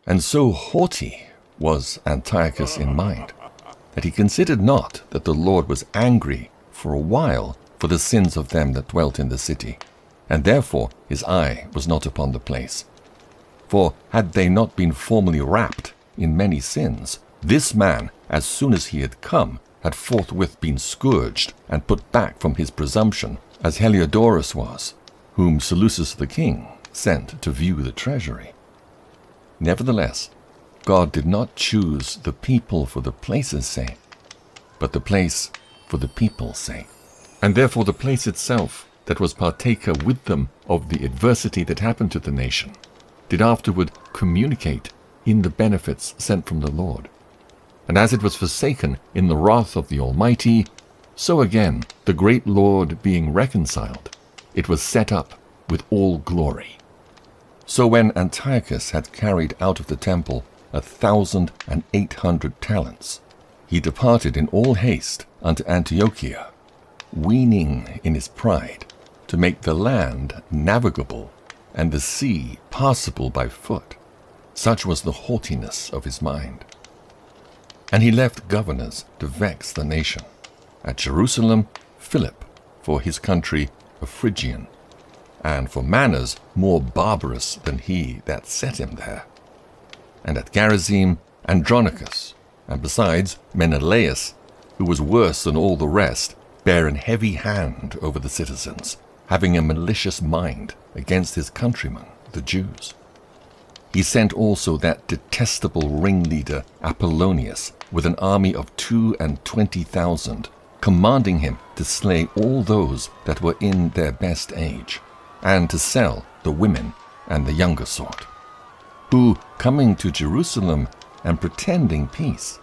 And so haughty was Antiochus in mind, that he considered not that the Lord was angry for a while for the sins of them that dwelt in the city, and therefore his eye was not upon the place. For had they not been formerly wrapped in many sins, this man, as soon as he had come, had forthwith been scourged and put back from his presumption, as Heliodorus was, whom Seleucus the king sent to view the treasury. Nevertheless, God did not choose the people for the place's sake, but the place for the people's sake. And therefore the place itself, that was partaker with them of the adversity that happened to the nation, did afterward communicate in the benefits sent from the Lord. And as it was forsaken in the wrath of the Almighty, so again, the great Lord being reconciled, it was set up with all glory. So when Antiochus had carried out of the temple 1,800 talents, he departed in all haste unto Antiochia, weening in his pride to make the land navigable and the sea passable by foot. Such was the haughtiness of his mind. And he left governors to vex the nation. At Jerusalem, Philip, for his country a Phrygian, and for manners more barbarous than he that set him there. And at Gerizim, Andronicus, and besides Menelaus, who was worse than all the rest, bare an heavy hand over the citizens, having a malicious mind against his countrymen, the Jews. He sent also that detestable ringleader Apollonius with an army of 22,000, commanding him to slay all those that were in their best age, and to sell the women and the younger sort, who, coming to Jerusalem and pretending peace,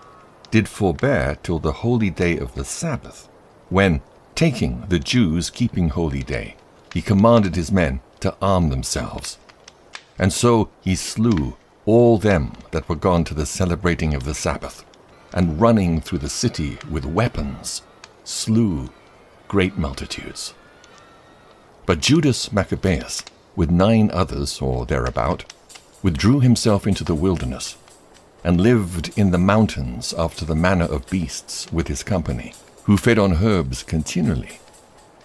did forbear till the holy day of the Sabbath, when, taking the Jews keeping holy day, he commanded his men to arm themselves. And so he slew all them that were gone to the celebrating of the Sabbath, and running through the city with weapons, slew great multitudes. But Judas Maccabeus, with 9 others or thereabout, withdrew himself into the wilderness, and lived in the mountains after the manner of beasts with his company, who fed on herbs continually,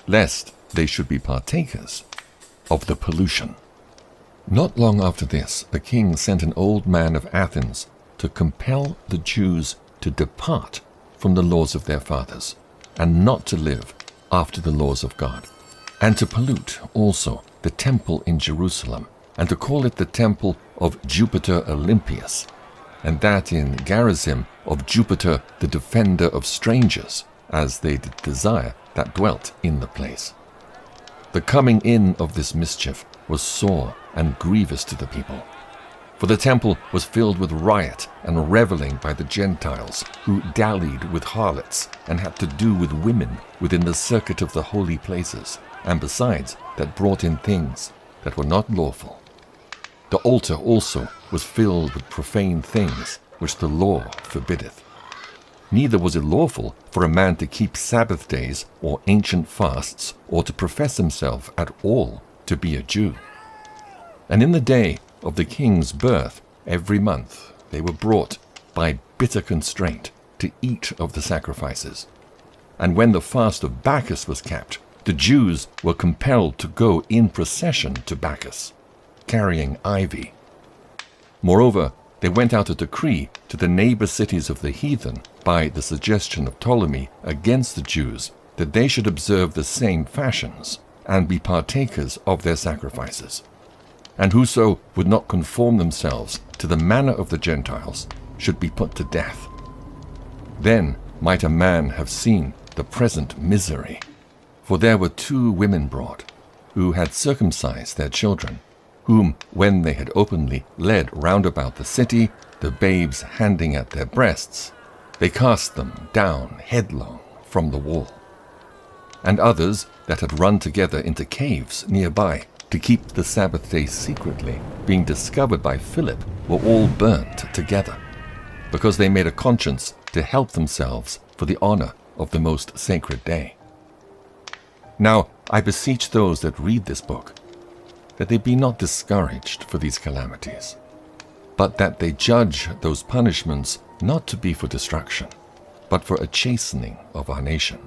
lest they should be partakers of the pollution. Not long after this, the king sent an old man of Athens to compel the Jews to depart from the laws of their fathers, and not to live after the laws of God, and to pollute also the temple in Jerusalem, and to call it the temple of Jupiter Olympius, and that in Gerizim of Jupiter the defender of strangers, as they did desire that dwelt in the place. The coming in of this mischief was sore and grievous to the people, for the temple was filled with riot and reveling by the Gentiles, who dallied with harlots and had to do with women within the circuit of the holy places, and besides that brought in things that were not lawful. The altar also was filled with profane things, which the law forbiddeth. Neither was it lawful for a man to keep Sabbath days or ancient fasts, or to profess himself at all to be a Jew. And in the day of the king's birth, every month, they were brought by bitter constraint to eat of the sacrifices. And when the fast of Bacchus was kept, the Jews were compelled to go in procession to Bacchus, carrying ivy. Moreover, they went out a decree to the neighbor cities of the heathen by the suggestion of Ptolemy against the Jews, that they should observe the same fashions and be partakers of their sacrifices. And whoso would not conform themselves to the manner of the Gentiles should be put to death. Then might a man have seen the present misery. For there were 2 women brought, who had circumcised their children, whom, when they had openly led round about the city, the babes handing at their breasts, they cast them down headlong from the wall. And others that had run together into caves near by, to keep the Sabbath day secretly, being discovered by Philip, were all burnt together, because they made a conscience to help themselves for the honor of the most sacred day. Now I beseech those that read this book, that they be not discouraged for these calamities. but that they judge those punishments not to be for destruction, but for a chastening of our nation.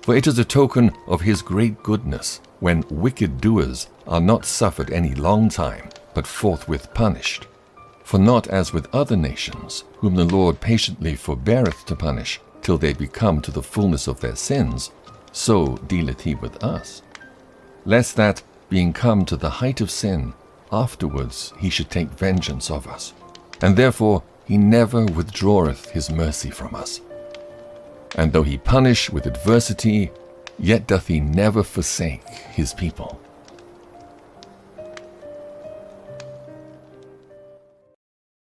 For it is a token of his great goodness when wicked doers are not suffered any long time, but forthwith punished. For not as with other nations, whom the Lord patiently forbeareth to punish, till they be come to the fullness of their sins, so dealeth he with us. Lest that, being come to the height of sin, afterwards he should take vengeance of us. And therefore he never withdraweth his mercy from us. And though he punish with adversity, yet doth he never forsake his people.